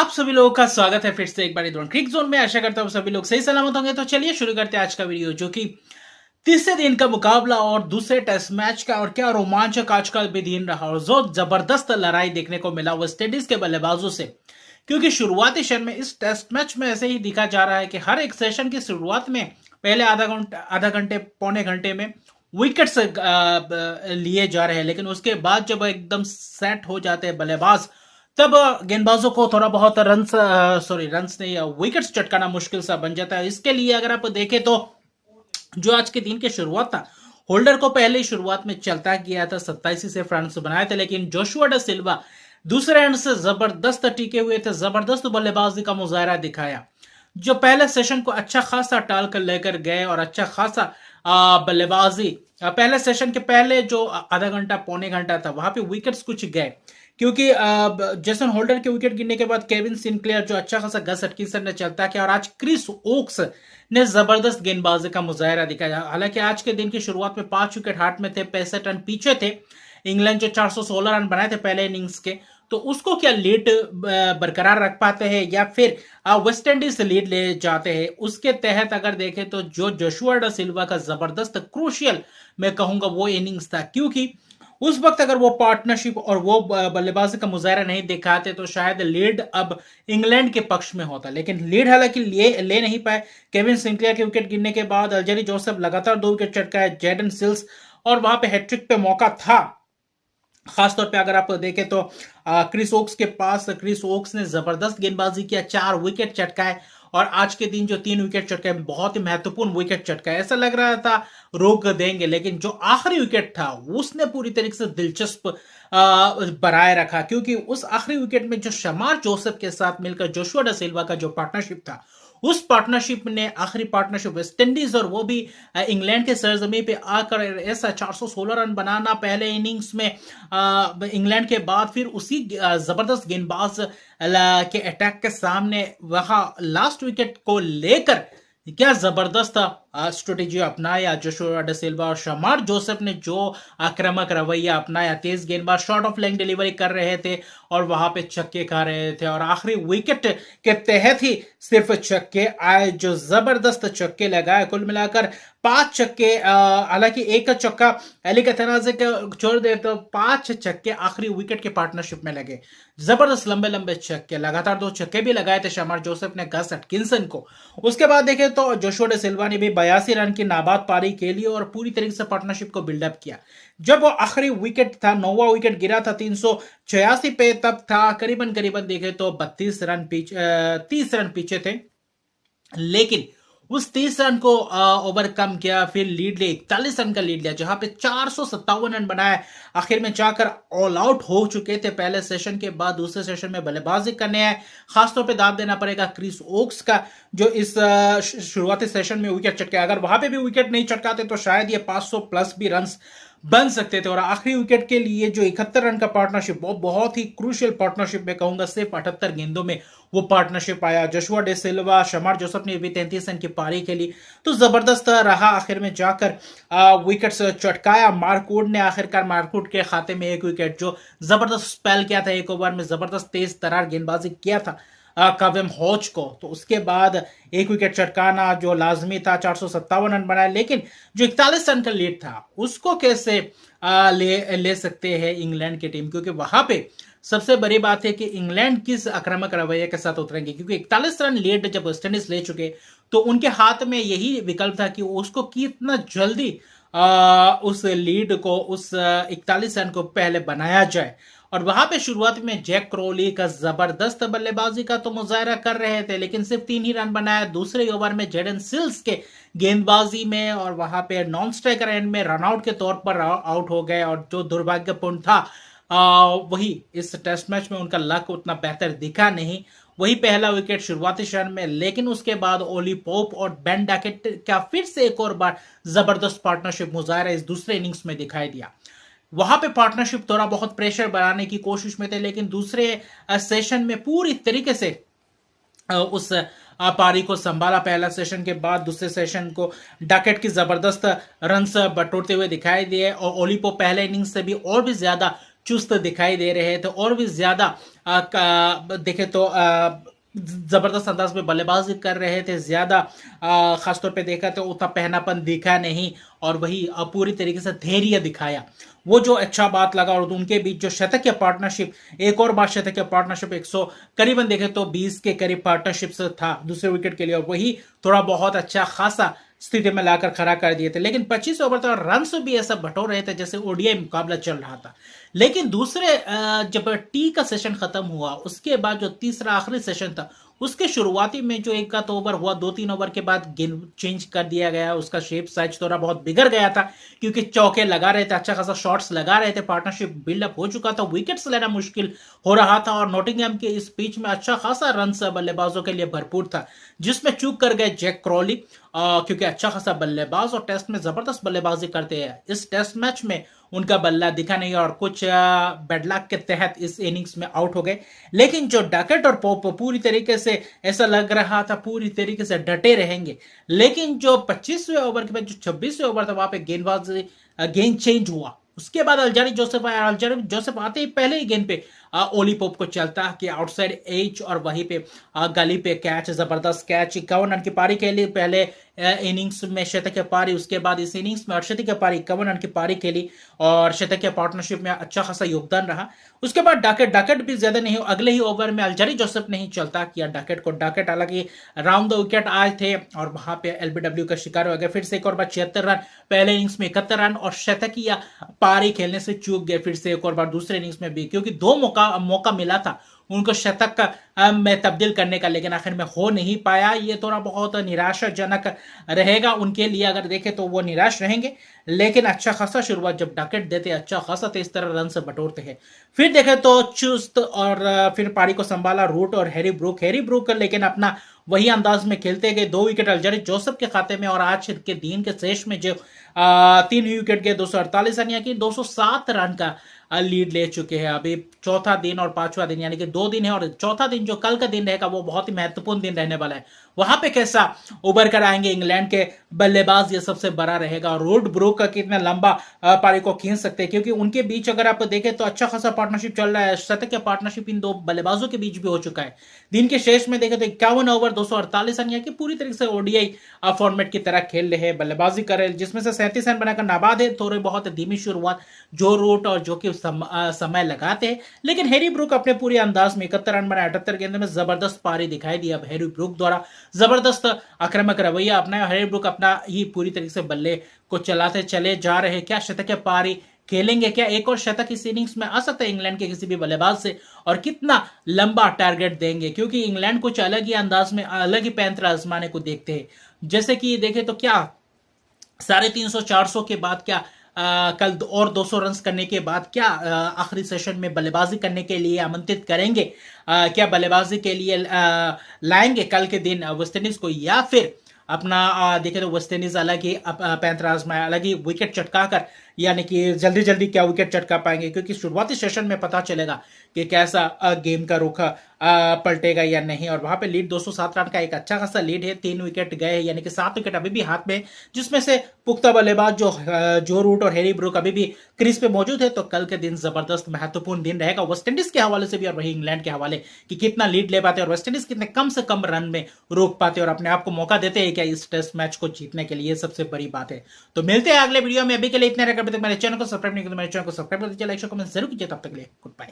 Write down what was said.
आप सभी लोगों का स्वागत है फिर से एक बार ड्रोन क्रिक जोन में। आशा करता हूँ सभी लोग सही सलामत होंगे। तो चलिए शुरू करते हैं आज का वीडियो, जो कि तीसरे दिन का मुकाबला और दूसरे टेस्ट मैच का। और क्या रोमांचक आज का भी दिन रहा और जो जबरदस्त लड़ाई देखने को मिला वेस्टइंडीज के बल्लेबाजों से। क्योंकि शुरुआती क्षण में इस टेस्ट मैच में ऐसे ही दिखा जा रहा है कि हर एक सेशन की शुरुआत में पहले आधा घंटे पौने घंटे में विकेट्स लिए जा रहे हैं, लेकिन उसके बाद जब एकदम सेट हो जाते हैं बल्लेबाज, तब गेंदबाजों को थोड़ा बहुत रन्स नहीं, विकेट्स चटकाना मुश्किल सा बन जाता है। इसके लिए अगर आप देखें तो जो आज के दिन की शुरुआत था, होल्डर को पहले ही शुरुआत में चलता गया था, 27 से रन बनाए थे, लेकिन जोशुआ डा सिल्वा दूसरे एंड से जबरदस्त टिके हुए थे, जबरदस्त बल्लेबाजी का मुजाहरा दिखाया। जो पहले सेशन को अच्छा खासा टाल कर लेकर गए और अच्छा खासा बल्लेबाजी, पहले सेशन के पहले जो आधा घंटा पौने घंटा था वहां पे विकेट्स कुछ गए, क्योंकि जेसन होल्डर के विकेट गिरने के बाद केविन सिनक्लेयर जो अच्छा खासा गस एटकिंसन ने चलता किया, और आज क्रिस ओक्स ने जबरदस्त गेंदबाजी का मुजाहरा दिखाया। हालांकि आज के दिन की शुरुआत में 5 विकेट हाथ में थे, 65 रन पीछे थे। इंग्लैंड जो 416 रन बनाए थे पहले इनिंग्स के, तो उसको क्या लीड बरकरार रख पाते हैं या फिर वेस्ट इंडीज से लीड ले जाते हैं, उसके तहत अगर देखें तो जो जोशुआ डा सिल्वा का जबरदस्त क्रूशियल मैं कहूंगा वो इनिंग्स था। क्योंकि उस वक्त अगर वो पार्टनरशिप और वो बल्लेबाजी का मुजाहरा नहीं दिखाते तो शायद लीड अब इंग्लैंड के पक्ष में होता, लेकिन लीड हालांकि ले नहीं पाए। केविन सिंक्लेयर के विकेट गिरने के बाद अल्जेरी जोसेफ लगातार 2 विकेट चटकाए, जेडन सिल्स और वहां पे हैट्रिक पे मौका था। खासतौर पे अगर आप देखें तो क्रिस ओक्स ने जबरदस्त गेंदबाजी किया, 4 विकेट चटकाए, और आज के दिन जो 3 विकेट चटकाए बहुत ही महत्वपूर्ण विकेट चटकाए। ऐसा लग रहा था रोक देंगे, लेकिन जो आखिरी विकेट था उसने पूरी तरीके से दिलचस्प बनाए रखा, क्योंकि उस आखिरी विकेट में जो शमार जोसेफ के साथ मिलकर जोशुआ डा सिल्वा का जो पार्टनरशिप था, उस पार्टनरशिप ने आखिरी पार्टनरशिप वेस्ट इंडीज और वो भी इंग्लैंड के सरजमी पे आकर ऐसा 416 रन बनाना पहले इनिंग्स में इंग्लैंड के बाद, फिर उसी जबरदस्त गेंदबाज के अटैक के सामने वहां लास्ट विकेट को लेकर क्या जबरदस्त स्ट्रेटेजी अपनाया जोशुआ डा सिल्वा और शमार जोसेफ ने। जो आक्रामक रवैया अपनाया, तेज गेंदबाज शॉर्ट ऑफ लेग डिलीवरी कर रहे थे और वहां पे छक्के खा रहे थे, और आखिरी विकेट के तहत ही सिर्फ छक्के आए, जो जबरदस्त छक्के लगाए। कुल मिलाकर 5 छक्के, हालांकि एक चक्का अली कथनाजे के छोड़ दे तो 5 छक्के आखिरी विकेट के पार्टनरशिप में लगे। जबरदस्त लंबे लंबे छक्के, लगातार 2 छक्के भी लगाए थे शमार जोसेफ ने गस एटकिंसन को। उसके बाद देखें तो जोशुआ डा सिल्वा ने भी 82 रन की नाबाद पारी के लिए और पूरी तरीके से पार्टनरशिप को बिल्डअप किया। जब वो आखिरी विकेट था, 9वां विकेट गिरा था 386 पे, तब था करीबन करीबन देखे तो 32 रन पीछे, 30 रन पीछे थे, लेकिन उस 30 रन को ओवरकम किया, फिर लीड ले 41 रन का लीड लिया, जहां पे 457 रन बनाए। आखिर में जाकर ऑल आउट हो चुके थे पहले सेशन के बाद। दूसरे सेशन में बल्लेबाजी करने आए, खासतौर पे दाद देना पड़ेगा क्रिस ओक्स का, जो इस शुरुआती सेशन में विकेट चटके। अगर वहां पे भी विकेट नहीं चटकाते तो शायद ये 500 प्लस भी रन बन सकते थे। और आखिरी विकेट के लिए जो 71 रन का पार्टनरशिप, वो बहुत ही क्रूशियल पार्टनरशिप में कहूंगा, सिर्फ 78 गेंदों में वो पार्टनरशिप आया। जोशुआ डे सिल्वा, शमार जोसेफ ने भी 33 रन की पारी खेली, तो जबरदस्त रहा। आखिर में जाकर विकेट्स चटकाया। मार्कवुड ने आखिरकार मार्कवुड के खाते में 1 विकेट, जो जबरदस्त स्पेल किया था, एक ओवर में जबरदस्त तेज तरार गेंदबाजी किया था काविम हॉच को। तो उसके बाद 1 विकेट चटकाना जो लाजमी था, 457 रन बनाए, लेकिन जो 41 रन का लीड था उसको कैसे ले सकते हैं इंग्लैंड की टीम, क्योंकि वहां पे सबसे बड़ी बात है कि इंग्लैंड किस आक्रामक रवैये के साथ उतरेंगे, क्योंकि 41 रन लीड जब वेस्ट इंडीज ले चुके तो उनके हाथ में यही विकल्प था कि उसको कितना जल्दी उस लीड को, उस 41 रन को पहले बनाया जाए। और वहां पे शुरुआत में जैक क्रोली का जबरदस्त बल्लेबाजी का तो मुजाहरा कर रहे थे, लेकिन सिर्फ 3 ही रन बनाया दूसरे ओवर में जेडन सिल्स के गेंदबाजी में, और वहां पे नॉन स्ट्राइकर एंड में रनआउट के तौर पर आउट हो गए। और जो दुर्भाग्यपूर्ण था, वही इस टेस्ट मैच में उनका लक उतना बेहतर दिखा नहीं। वही पहला विकेट शुरुआती क्षण में, लेकिन उसके बाद ओली पोप और बेन डैकेट का फिर से एक और बार जबरदस्त पार्टनरशिप मुजाहरा इस दूसरे इनिंग्स में दिखाई दिया। वहां पे पार्टनरशिप थोड़ा बहुत प्रेशर बनाने की कोशिश में थे, लेकिन दूसरे सेशन में पूरी तरीके से उस पारी को संभाला। पहला सेशन के बाद दूसरे सेशन को डैकेट की जबरदस्त रन्स बटोरते हुए दिखाई दिए, और ओलिपो पहले इनिंग्स से भी और भी ज्यादा चुस्त दिखाई दे रहे थे और भी ज्यादा देखे तो जबरदस्त अंदाज में बल्लेबाजी कर रहे थे। ज्यादा खासतौर पे देखा तो उतना पहनापन दिखा नहीं और वही पूरी तरीके से धैर्य दिखाया, वो जो अच्छा बात लगा। और उनके बीच जो शतकीय पार्टनरशिप, एक और बार शतकीय पार्टनरशिप 100 करीबन देखे तो 20 के करीब पार्टनरशिप था दूसरे विकेट के लिए, और वही थोड़ा बहुत अच्छा खासा स्थिति में लाकर खड़ा कर दिए थे। लेकिन 25 ओवर तक रन भी ऐसा बटोर रहे थे जैसे ओडीआई मुकाबला चल रहा था। लेकिन दूसरे जब टी का सेशन खत्म हुआ उसके बाद जो तीसरा आखिरी सेशन था उसके शुरुआती में जो एक आध ओवर हुआ, 2-3 ओवर के बाद गेंद चेंज कर दिया गया, उसका शेप साइज थोड़ा बहुत बिगड़ गया था क्योंकि चौके लगा रहे थे, अच्छा खासा शॉट्स लगा रहे थे, पार्टनरशिप बिल्डअप हो चुका था, विकेट्स लेना मुश्किल हो रहा था। और नॉटिंघम के इस पिच में अच्छा खासा रन बल्लेबाजों के लिए भरपूर था, जिसमें चूक कर गए जैक क्रॉली क्योंकि अच्छा खासा बल्लेबाज और टेस्ट में जबरदस्त बल्लेबाजी करते हैं। इस टेस्ट मैच में उनका बल्ला दिखा नहीं और कुछ बैडलक के तहत इस इनिंग्स में आउट हो गए। लेकिन जो डकैट और पोप पूरी तरीके से ऐसा लग रहा था पूरी तरीके से डटे रहेंगे, लेकिन जो 25वें ओवर के बाद जो 26वें ओवर था वहां पे गेंद चेंज हुआ। उसके बाद अल्जारी जोसेफ आया, अल्जारी जोसेफ आते ही पहले ही गेंद पे ओली पोप को चलता कि आउटसाइड एज और वहीं पे गली पे कैच, जबरदस्त कैच, 51 रन की पारी खेली पहले इनिंग्स में शतकीय पारी, उसके बाद इस इनिंग्स में अर्धशतकीय पारी 51 रन की पारी खेली और शतकीय पार्टनरशिप में अच्छा खासा योगदान रहा। उसके बाद डकैट भी ज्यादा नहीं, अगले ही ओवर में अल्जारी जोसेफ ने ही चलता किया डकैट को। डकैट हालांकि राउंड द विकेट आए थे और वहां पे एलबीडब्ल्यू का शिकार हो गया। फिर से एक और बार 76 रन, पहले इनिंग्स में 71 रन और शतकीय पारी खेलने से चूक गए फिर से एक और बार दूसरे इनिंग्स में भी, क्योंकि दो मौका मिला था उनको शतक का में तब्दील करने का, लेकिन आखिर में हो नहीं पाया। ये थोड़ा बहुत निराशाजनक रहेगा उनके लिए, अगर देखें तो वो निराश रहेंगे। लेकिन अच्छा खासा शुरुआत जब डकैट देते अच्छा खासा तो इस तरह रन से बटोरते हैं। फिर देखें तो चुस्त और फिर पारी को संभाला रूट और हैरी ब्रूक लेकिन अपना वही अंदाज में खेलते गए। 2 विकेट अल्जारी जोसेफ के खाते में और आज के दिन के शेष में जो 3 विकेट के 248 रन यानी कि 207 रन का लीड ले चुके हैं। अभी चौथा दिन और पांचवा दिन यानी कि 2 दिन है और चौथा दिन जो कल का दिन रहेगा वो बहुत ही महत्वपूर्ण दिन रहने वाला है। वहां पे कैसा उभर कर आएंगे इंग्लैंड के बल्लेबाज, ये सबसे बड़ा रहेगा। और रूट ब्रूक का कितना लंबा पारी को खींच सकते हैं, क्योंकि उनके बीच अगर आप देखें तो अच्छा खासा पार्टनरशिप चल रहा है। शतकीय पार्टनरशिप इन दो बल्लेबाजों के बीच भी हो चुका है। दिन के शेष में देखें तो 51 ओवर 248 रन यानी कि पूरी तरीके से ओडीआई फॉर्मेट की तरह खेल रहे हैं, बल्लेबाजी कर रहे हैं, जिसमें से 37 रन बनाकर नाबाद है। थोड़े बहुत धीमी शुरुआत जो रूट और जो कि समय लगाते हैं, लेकिन हैरी ब्रूक अपने पूरे अंदाज में 71 रन बनाए 78 गेंद में जबरदस्त पारी दिखाई दी। अब हैरी ब्रूक द्वारा जबरदस्त आक्रामक रवैया अपनाया, हैरी ब्रूक अपना ही पूरी तरीके से बल्ले को चलाते चले जा रहे। क्या शतकीय पारी खेलेंगे, क्या एक और शतक इस इनिंग्स में आ सकता है इंग्लैंड के किसी भी बल्लेबाज से, और कितना लंबा टारगेट देंगे, क्योंकि इंग्लैंड कुछ अलग ही अंदाज में अलग ही पैंतरा आजमाने को देखते हैं। जैसे कि देखें तो क्या 350-400 के बाद क्या कल और 200 रन करने के बाद क्या आखिरी सेशन में बल्लेबाजी करने के लिए आमंत्रित करेंगे, क्या बल्लेबाजी के लिए लाएंगे कल के दिन वेस्टइंडीज को, या फिर अपना देखें तो वेस्टइंडीज अलग ही पैंतरा आजमाया, अलग ही विकेट चटका कर यानी कि जल्दी जल्दी क्या विकेट चटका पाएंगे, क्योंकि शुरुआती सेशन में पता चलेगा कि कैसा गेम का रुख पलटेगा या नहीं। और वहां पे लीड 207 रन का एक अच्छा खासा लीड है, 3 विकेट गए यानी कि 7 विकेट अभी भी हाथ में, जिसमें से पुख्ता बल्लेबाज जो रूट और हैरी ब्रूक अभी भी क्रीज पे मौजूद है। तो कल के दिन जबरदस्त महत्वपूर्ण दिन रहेगा वेस्टइंडीज के हवाले से भी और वही इंग्लैंड के हवाले कि कितना लीड ले पाते और वेस्टइंडीज कितने कम से कम रन में रोक पाते और अपने आप को मौका देते हैं क्या इस टेस्ट मैच को जीतने के लिए, सबसे बड़ी बात है। तो मिलते हैं अगले वीडियो में, अभी के लिए इतने। मेरे चैनल को सब्सक्राइब नहीं किया तो मेरे चैनल को सब्सक्राइब कर दीजिए, लाइक कमेंट जरूर कीजिए। तब तक के लिए गुड बाय।